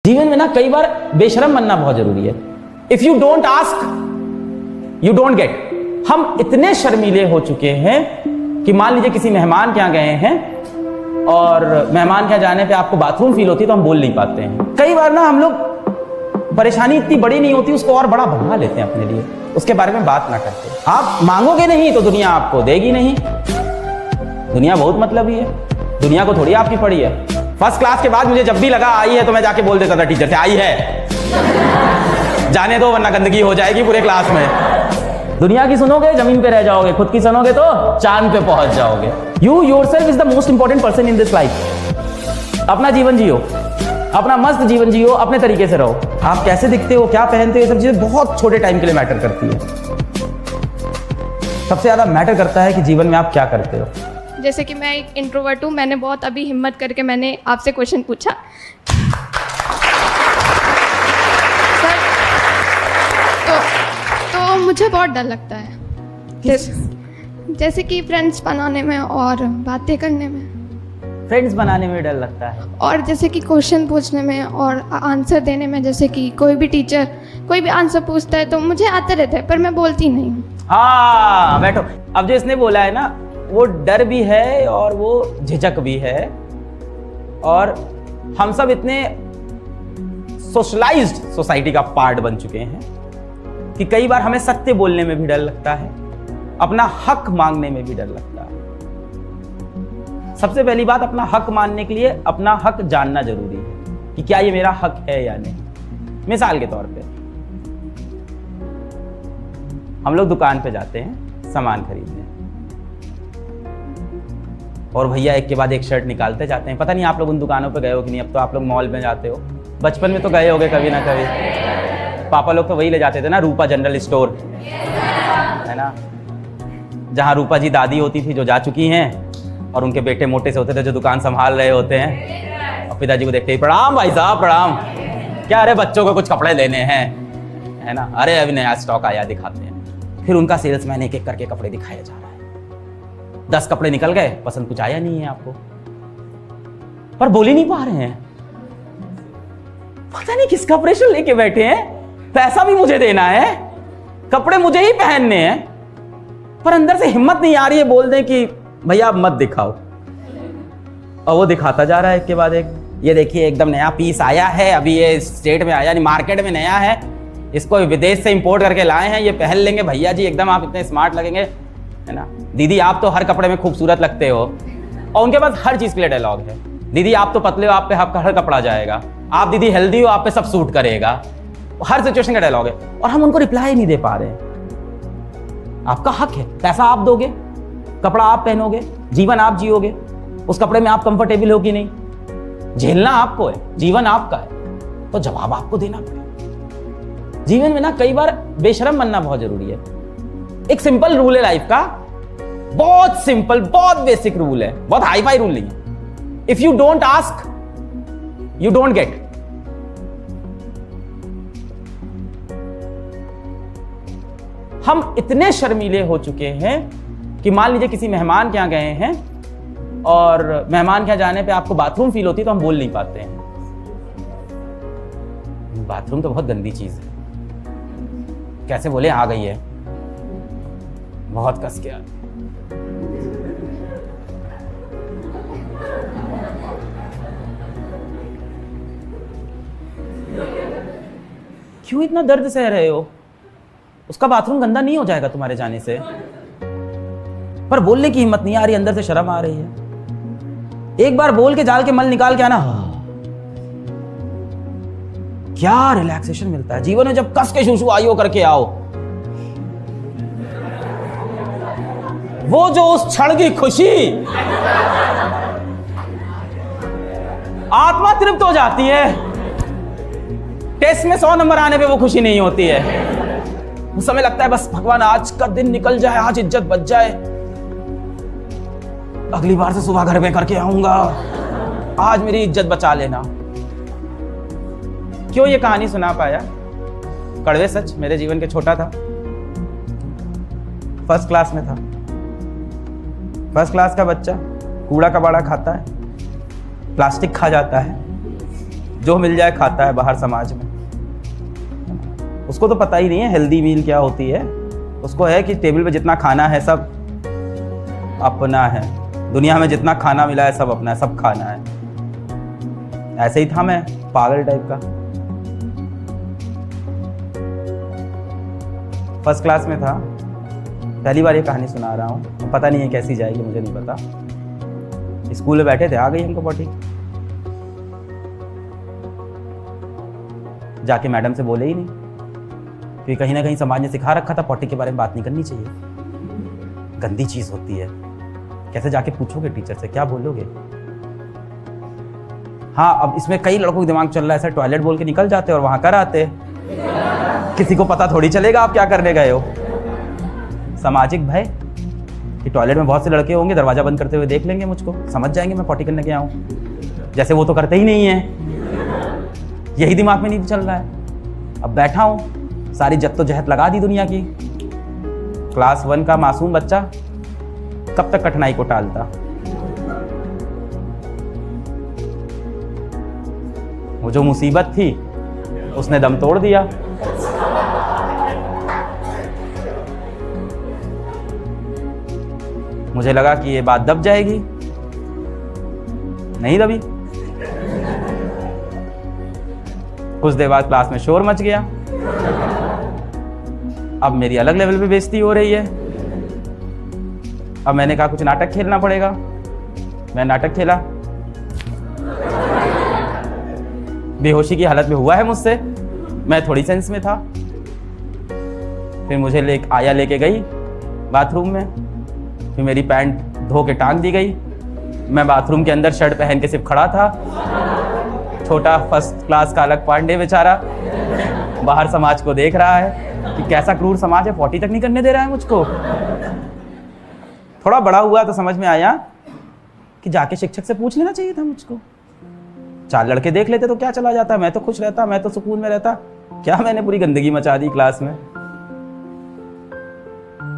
जीवन में ना कई बार बेशरम बनना बहुत जरूरी है। If you don't ask you don't get. हम इतने शर्मीले हो चुके हैं कि मान लीजिए किसी मेहमान के यहाँ गए हैं और मेहमान के यहाँ जाने पे आपको बाथरूम फील होती है तो हम बोल नहीं पाते हैं। कई बार ना हम लोग परेशानी इतनी बड़ी नहीं होती, उसको और बड़ा बना लेते हैं अपने लिए, उसके बारे में बात ना करते। आप मांगोगे नहीं तो दुनिया आपको देगी नहीं। दुनिया बहुत मतलबी है, दुनिया को थोड़ी आपकी पड़ी है। फर्स्ट क्लास के बाद मुझे जब भी लगा आई है तो मैं जाके बोल देता था टीचर से आई है, जाने दो वरना गंदगी हो जाएगी पूरे क्लास में। दुनिया की सुनोगे जमीन पे रह जाओगे, खुद की सुनोगे तो चांद पे पहुंच जाओगे। You yourself is the most important person in this life. अपना जीवन जियो, अपना मस्त जीवन जियो, अपने तरीके से रहो। आप कैसे दिखते हो, क्या पहनते हो, ये सब चीजें बहुत छोटे टाइम के लिए मैटर करती है। सबसे ज्यादा मैटर करता है कि जीवन में आप क्या करते हो। जैसे कि मैं एक इंट्रोवर्ट हूँ, मैंने बहुत अभी हिम्मत करके मैंने आपसे क्वेश्चन पूछा। सर तो मुझे बहुत डर लगता है, जैसे कि फ्रेंड्स बनाने में और बातें करने में। फ्रेंड्स बनाने में डर लगता है और जैसे कि क्वेश्चन पूछने में और आंसर देने में, जैसे कि कोई भी टीचर कोई भी आंसर पूछता है तो मुझे आते रहता है पर मैं बोलती नहीं हूँ। हाँ बैठो। अब जो इसने बोला है ना, वो डर भी है और वो झिझक भी है। और हम सब इतने सोशलाइज्ड सोसाइटी का पार्ट बन चुके हैं कि कई बार हमें सत्य बोलने में भी डर लगता है, अपना हक मांगने में भी डर लगता है। सबसे पहली बात, अपना हक मानने के लिए अपना हक जानना जरूरी है कि क्या ये मेरा हक है या नहीं। मिसाल के तौर पे हम लोग दुकान पे जाते हैं सामान खरीदने और भैया एक के बाद एक शर्ट निकालते जाते हैं। पता नहीं आप लोग उन दुकानों पे गए हो कि नहीं, अब तो आप लोग मॉल में जाते हो। बचपन में तो गए होगे कभी ना कभी। पापा लोग तो वही ले जाते थे ना, रूपा जनरल स्टोर, है ना, जहाँ रूपा जी दादी होती थी जो जा चुकी हैं और उनके बेटे मोटे से होते थे जो दुकान संभाल रहे होते हैं। और पिताजी को देखते ही प्रणाम भाई साहब प्रणाम, क्या अरे बच्चों को कुछ कपड़े लेने हैं, है ना, अरे अभी नया स्टॉक आया दिखाते हैं। फिर उनका सेल्समैन एक एक करके कपड़े दिखाया जा रहा है। 10 कपड़े निकल गए, पसंद कुछ आया नहीं है आपको, पर बोल ही नहीं पा रहे हैं। पता नहीं किसका प्रेशर लेके बैठे हैं, पैसा भी मुझे देना है, कपड़े मुझे ही पहनने हैं, पर अंदर से हिम्मत नहीं आ रही है बोल दें कि भैया आप मत दिखाओ। और वो दिखाता जा रहा है एक के बाद एक। ये देखिए एकदम नया पीस आया है, अभी ये स्टेट में आया नहीं, मार्केट में नया है, इसको विदेश से इंपोर्ट करके लाए हैं, ये पहन लेंगे भैया जी, एकदम आप इतने स्मार्ट लगेंगे, है ना। दीदी आप तो हर कपड़े में खूबसूरत लगते हो। और उनके पास हर चीज के लिए डायलॉग है। दीदी आप तो पतले हो, आप पे हर कपड़ा जाएगा। आप दीदी हेल्दी हो, आप पे सब सूट करेगा। हर सिचुएशन का डायलॉग है और हम उनको रिप्लाई नहीं दे पा रहे हैं। आपका हक है, पैसा आप दोगे, कपड़ा आप पहनोगे, जीवन आप जियोगे, उस कपड़े में आप कंफर्टेबल हो कि नहीं, झेलना आपको है, जीवन आपका है, तो जवाब आपको देना पड़ेगा। जीवन में ना कई बार बेशरम बनना बहुत जरूरी है। एक सिंपल रूल है लाइफ का, बहुत सिंपल, बहुत बेसिक रूल है, बहुत हाई फाई रूल नहीं है। If you don't ask you don't get. हम इतने शर्मीले हो चुके हैं कि मान लीजिए किसी मेहमान के यहां गए हैं और मेहमान के यहां जाने पे आपको बाथरूम फील होती है तो हम बोल नहीं पाते हैं। बाथरूम तो बहुत गंदी चीज है, कैसे बोले आ गई है, बहुत कस के आ। क्यों इतना दर्द सह रहे हो? उसका बाथरूम गंदा नहीं हो जाएगा तुम्हारे जाने से, पर बोलने की हिम्मत नहीं आ रही, अंदर से शर्म आ रही है। एक बार बोल के जाल के मल निकाल के आना, क्या रिलैक्सेशन मिलता है जीवन में जब कस के शूशु आइयो करके आओ। वो जो उस क्षण की खुशी, आत्मा तृप्त हो जाती है। टेस्ट में 100 नंबर आने पे वो खुशी नहीं होती है। उस समय लगता है बस भगवान आज का दिन निकल जाए, आज इज्जत बच जाए, अगली बार से सुबह घर में करके आऊंगा, आज मेरी इज्जत बचा लेना। क्यों ये कहानी सुना पाया? कड़वे सच, मेरे जीवन के छोटा था, फर्स्ट क्लास में था। फर्स्ट क्लास का बच्चा कूड़ा कबाड़ा खाता है, प्लास्टिक खा जाता है, जो मिल जाए खाता है बाहर समाज में। उसको तो पता ही नहीं है हेल्दी मील क्या होती है। उसको है कि टेबल पे जितना खाना है सब अपना है, दुनिया में जितना खाना मिला है सब अपना है, सब खाना है। ऐसे ही था मैं, पागल टाइप का। फर्स्ट क्लास में था, पहली बार ये कहानी सुना रहा हूँ, पता नहीं है कैसी जाएगी, मुझे नहीं पता। स्कूल में बैठे थे, आ गई हमको पॉटी। जाके मैडम से बोले ही नहीं, क्योंकि कहीं ना कहीं समाज ने सिखा रखा था पॉटी के बारे में बात नहीं करनी चाहिए, गंदी चीज होती है। कैसे जाके पूछोगे टीचर से, क्या बोलोगे? हाँ, अब इसमें कई लड़कों का दिमाग चल रहा है, ऐसा टॉयलेट बोल के निकल जाते और वहां कर आते। किसी को पता थोड़ी चलेगा आप क्या करने गए हो। सामाजिक भय कि टॉयलेट में बहुत से लड़के होंगे, दरवाजा बंद करते हुए देख लेंगे मुझको, समझ जाएंगे मैं पॉटी करने गया हूँ, जैसे वो तो करते ही नहीं है। यही दिमाग में नहीं चल रहा है। अब बैठा हूँ, सारी जद्दोजहद लगा दी दुनिया की। क्लास 1 का मासूम बच्चा कब तक कठिनाई को टालता। वो जो मुसीबत थी उसने दम तोड़ दिया। मुझे लगा कि ये बात दब जाएगी, नहीं दबी। कुछ देर बाद क्लास में शोर मच गया। अब मेरी अलग लेवल पे बेइज्जती हो रही है। अब मैंने कहा कुछ नाटक खेलना पड़ेगा। मैं नाटक खेला, बेहोशी की हालत में हुआ है मुझसे, मैं थोड़ी सेंस में था। फिर मुझे लेके गई बाथरूम में, फिर मेरी पैंट धो के टांग दी गई। मैं बाथरूम के अंदर शर्ट पहन के सिर्फ खड़ा था, छोटा फर्स्ट क्लास का अलग पांडे बेचारा बाहर समाज को देख रहा है कि कैसा क्रूर समाज है, पॉटी तक नहीं करने दे रहा है मुझको। थोड़ा बड़ा हुआ तो समझ में आया कि जाके शिक्षक से पूछ लेना चाहिए था मुझको। 4 लड़के देख लेते तो क्या चला जाता, मैं तो खुश रहता, मैं तो सुकून में रहता। क्या मैंने पूरी गंदगी मचा दी क्लास में।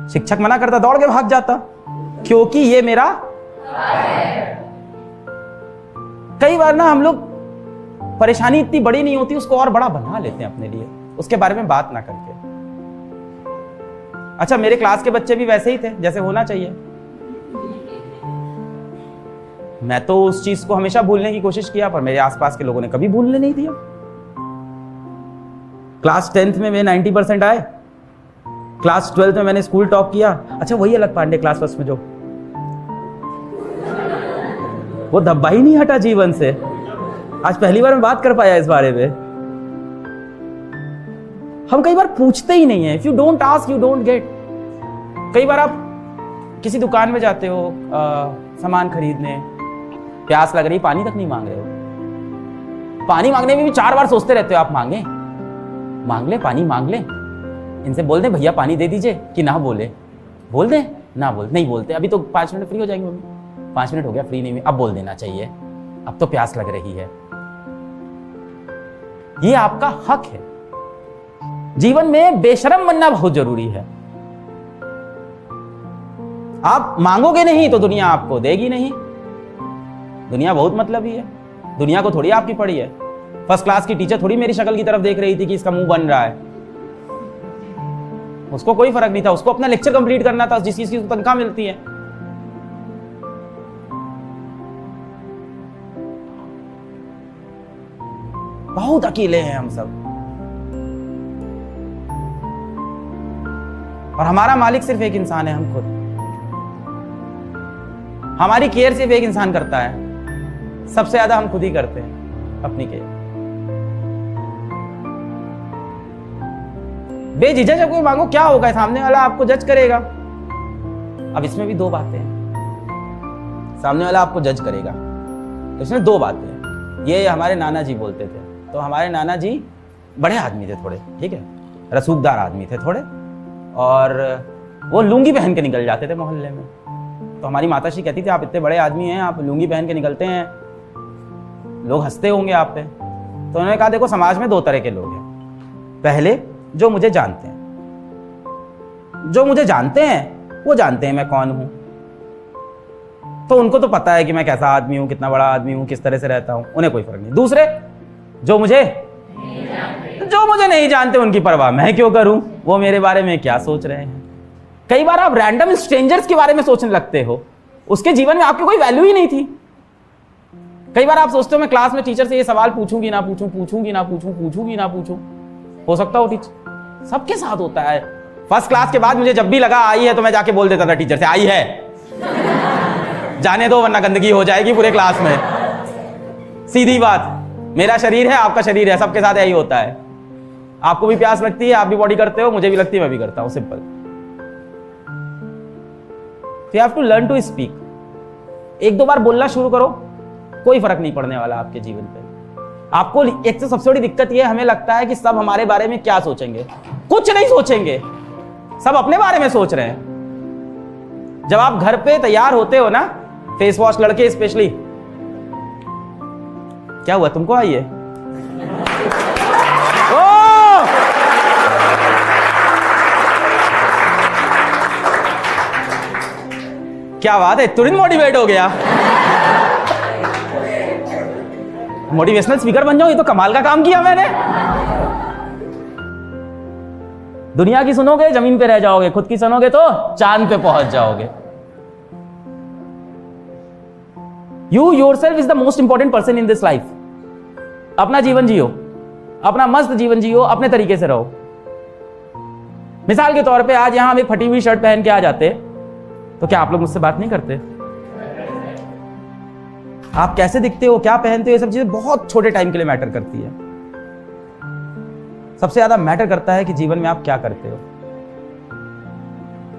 शिक्षक मना करता, दौड़ के भाग जाता, क्योंकि ये मेरा। कई बार ना हम लोग परेशानी इतनी बड़ी नहीं होती, उसको और बड़ा बना लेते हैं अपने लिए, उसके बारे में बात ना करके। अच्छा, मेरे क्लास के बच्चे भी वैसे ही थे जैसे होना चाहिए। मैं तो उस चीज को हमेशा भूलने की कोशिश किया, पर मेरे आसपास के लोगों ने कभी भूलने नहीं दिया। क्लास 10th में मेरे 90% आए, क्लास 12th में मैंने स्कूल टॉप किया। अच्छा, वही अलग पांडे क्लास 1 में जो वो धब्बा ही नहीं हटा जीवन से। आज पहली बार मैं बात कर पाया इस बारे में। हम कई बार पूछते ही नहीं है। If you don't ask you don't get. कई बार आप किसी दुकान में जाते हो सामान खरीदने, प्यास लग रही, पानी तक नहीं मांग रहे हो। पानी मांगने में भी 4 बार सोचते रहते हो, आप मांग ले पानी मांग ले। इनसे बोल दे भैया पानी दे दीजिए, कि ना बोले, बोल दे ना बोल, नहीं बोलते। अभी तो 5 मिनट फ्री हो जाएंगे मम्मी, 5 मिनट हो गया फ्री नहीं, अब बोल देना चाहिए, अब तो प्यास लग रही है। ये आपका हक है। जीवन में बेशरम बनना बहुत जरूरी है। आप मांगोगे नहीं तो दुनिया आपको देगी नहीं। दुनिया बहुत मतलबी है, दुनिया को थोड़ी आपकी पड़ी है। फर्स्ट क्लास की टीचर थोड़ी मेरी शक्ल की तरफ देख रही थी कि इसका मुंह बन रहा है। उसको कोई फर्क नहीं था, उसको अपना लेक्चर कंप्लीट करना था, जिस चीज की तनख्वाह मिलती है। बहुत अकेले हैं हम सब, और हमारा मालिक सिर्फ एक इंसान है, हम खुद। हमारी केयर सिर्फ एक इंसान करता है, सबसे ज्यादा हम खुद ही करते हैं अपनी केयर। बेझिझक जब कोई मांगो, क्या होगा, सामने वाला आपको जज करेगा। अब इसमें भी 2 बातें हैं। सामने वाला आपको जज करेगा, इसमें 2 बातें हैं। ये हमारे नाना जी बोलते थे। तो हमारे नाना जी बड़े आदमी थे थोड़े, ठीक है, रसूखदार आदमी थे थोड़े, और वो लुंगी पहन के निकल जाते थे मोहल्ले में। तो हमारी माताश्री कहती थी, आप इतने बड़े आदमी हैं, आप लुंगी पहन के निकलते हैं, लोग हंसते होंगे आप पे। तो उन्होंने कहा, देखो समाज में 2 तरह के लोग हैं। पहले जो मुझे जानते हैं, जो मुझे जानते हैं वो जानते हैं मैं कौन हूं, तो उनको तो पता है कि मैं कैसा आदमी हूं, कितना बड़ा आदमी हूं, किस तरह से रहता हूं, उन्हें कोई फर्क नहीं। दूसरे जो मुझे नहीं जानते उनकी परवाह मैं क्यों करूं, वो मेरे बारे में क्या सोच रहे हैं। कई बार आप रैंडम स्ट्रेंजर्स के बारे में सोचने लगते हो, उसके जीवन में आपकी कोई वैल्यू ही नहीं थी। कई बार आप सोचते हो मैं क्लास में टीचर से ये सवाल पूछूंगी ना पूछूं, हो सकता हो टीचर, सबके साथ होता है। फर्स्ट क्लास के बाद मुझे जब भी लगा आई है तो मैं जाके बोल देता था टीचर से आई है, जाने दो वरना गंदगी हो जाएगी पूरे क्लास में। सीधी बात, मेरा शरीर है आपका शरीर है, सबके साथ यही होता है। आपको भी प्यास लगती है, आप भी बॉडी करते हो, मुझे भी लगती है, मैं भी करता हूं, simple. You have to learn to speak. एक दो बार बोलना शुरू करो, कोई फर्क नहीं पड़ने वाला आपके जीवन पे। आपको एक तो सबसे बड़ी दिक्कत यह हमें लगता है कि सब हमारे बारे में क्या सोचेंगे, कुछ नहीं सोचेंगे, सब अपने बारे में सोच रहे हैं। जब आप घर पे तैयार होते हो ना, फेस वॉश लड़के स्पेशली, क्या हुआ तुमको आई है? क्या बात है, तुरंत मोटिवेट हो गया। मोटिवेशनल स्पीकर बन जाऊं, ये तो कमाल का काम किया मैंने। दुनिया की सुनोगे जमीन पे रह जाओगे, खुद की सुनोगे तो चांद पे पहुंच जाओगे। You yourself is the most important person in this life. अपना जीवन जियो, अपना मस्त जीवन जियो, अपने तरीके से रहो। मिसाल के तौर पे आज यहां हम एक फटी हुई शर्ट पहन के आ जाते तो क्या आप लोग मुझसे बात नहीं करते? आप कैसे दिखते हो, क्या पहनते हो, ये सब चीजें बहुत छोटे टाइम के लिए मैटर करती है। सबसे ज्यादा मैटर करता है कि जीवन में आप क्या करते हो।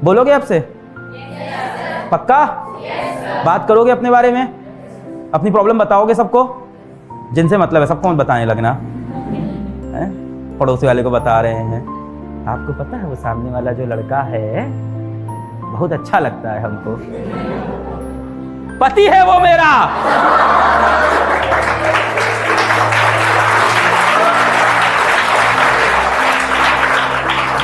बोलोगे आपसे? पक्का? बात करोगे अपने बारे में, अपनी प्रॉब्लम बताओगे सबको, जिनसे मतलब है सबको मत बताने लगना है? पड़ोसी वाले को बता रहे हैं, आपको पता है वो सामने वाला जो लड़का है बहुत अच्छा लगता है हमको, पति है वो मेरा।